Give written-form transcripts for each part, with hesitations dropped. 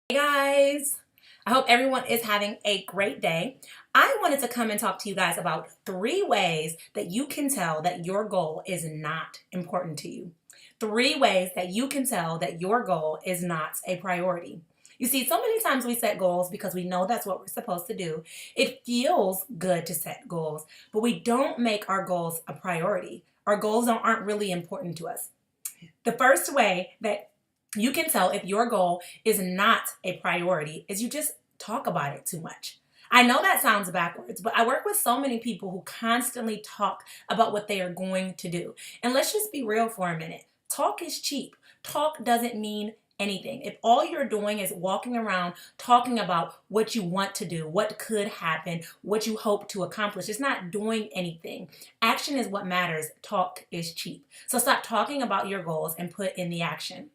Hey guys, I hope everyone is having a great day. I wanted to come and talk to you guys about 3 ways that you can tell that your goal is not important to you. 3 ways that you can tell that your goal is not a priority. You see, so many times we set goals because we know that's what we're supposed to do. It feels good to set goals, but we don't make our goals a priority. Our goals aren't really important to us. The first way that you can tell if your goal is not a priority is you just talk about it too much. I know that sounds backwards, but I work with so many people who constantly talk about what they are going to do. And let's just be real for a minute. Talk is cheap. Talk doesn't mean anything. If all you're doing is walking around talking about what you want to do, what could happen, what you hope to accomplish, it's not doing anything. Action is what matters. Talk is cheap. So stop talking about your goals and put in the action.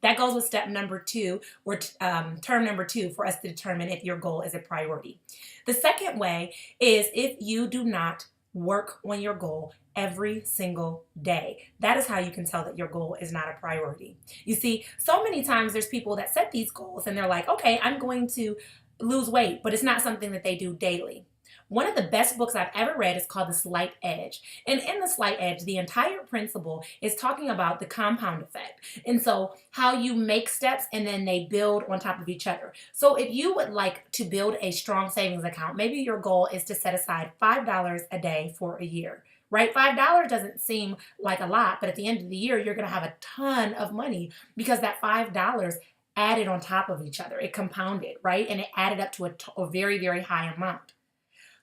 That goes with step number 2, or term number 2, for us to determine if your goal is a priority. The second way is if you do not work on your goal every single day. That is how you can tell that your goal is not a priority. You see, so many times there's people that set these goals and they're like, okay, I'm going to lose weight, but it's not something that they do daily. One of the best books I've ever read is called The Slight Edge. And in The Slight Edge, the entire principle is talking about the compound effect. And so how you make steps and then they build on top of each other. So if you would like to build a strong savings account, maybe your goal is to set aside $5 a day for a year. Right? $5 doesn't seem like a lot, but at the end of the year, you're going to have a ton of money because that $5 added on top of each other. It compounded, right? And it added up to a very, very high amount.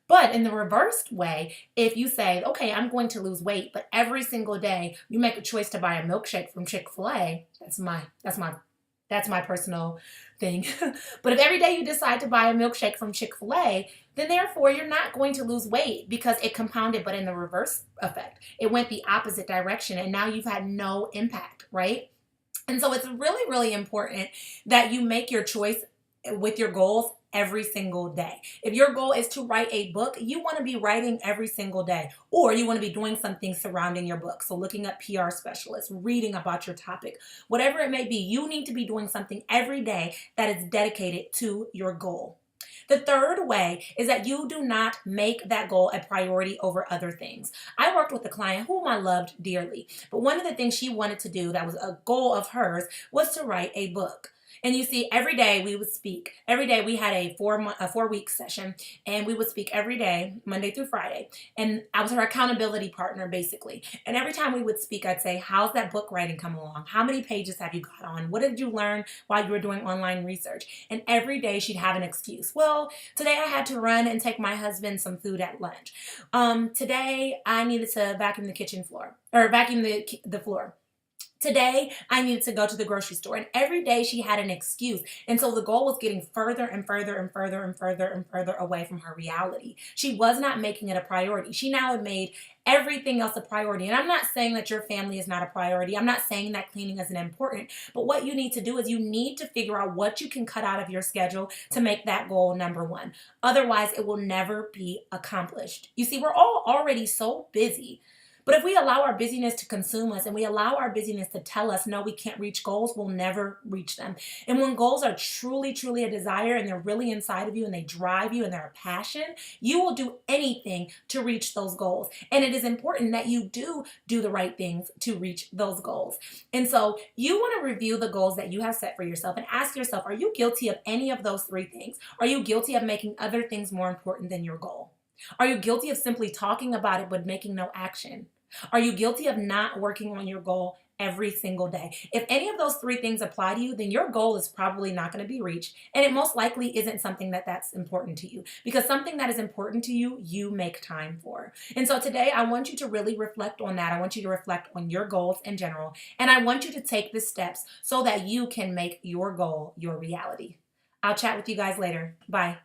But in the reversed way, if you say, okay, I'm going to lose weight, but every single day you make a choice to buy a milkshake from Chick-fil-A, that's my personal thing. But if every day you decide to buy a milkshake from Chick-fil-A, then therefore you're not going to lose weight because it compounded, but in the reverse effect. It went the opposite direction and now you've had no impact, right? And so it's really, really important that you make your choice with your goals every single day. If your goal is to write a book, you want to be writing every single day, or you want to be doing something surrounding your book. So looking up PR specialists, reading about your topic, whatever it may be, you need to be doing something every day that is dedicated to your goal. The third way is that you do not make that goal a priority over other things. I worked with a client whom I loved dearly, but one of the things she wanted to do that was a goal of hers was to write a book. And you see, every day we would speak. Every day we had a 4-week session, and we would speak every day, Monday through Friday. And I was her accountability partner, basically. And every time we would speak, I'd say, how's that book writing come along? How many pages have you got on? What did you learn while you were doing online research? And every day she'd have an excuse. Well, today I had to run and take my husband some food at lunch. Today I needed to vacuum the kitchen floor, or vacuum the floor. Today, I needed to go to the grocery store. And every day she had an excuse. And so the goal was getting further and further and further and further and further away from her reality. She was not making it a priority. She now had made everything else a priority. And I'm not saying that your family is not a priority. I'm not saying that cleaning isn't important. But what you need to do is you need to figure out what you can cut out of your schedule to make that goal number one. Otherwise, it will never be accomplished. You see, we're all already so busy. But if we allow our busyness to consume us and we allow our busyness to tell us, no, we can't reach goals, we'll never reach them. And when goals are truly, truly a desire and they're really inside of you and they drive you and they're a passion, you will do anything to reach those goals. And it is important that you do the right things to reach those goals. And so you want to review the goals that you have set for yourself and ask yourself, are you guilty of any of those 3 things? Are you guilty of making other things more important than your goal? Are you guilty of simply talking about it but making no action? Are you guilty of not working on your goal every single day? If any of those 3 things apply to you, then your goal is probably not going to be reached, and it most likely isn't something that's important to you, because something that is important to you, you make time for. And so today, I want you to really reflect on that. I want you to reflect on your goals in general, and I want you to take the steps so that you can make your goal your reality. I'll chat with you guys later. Bye.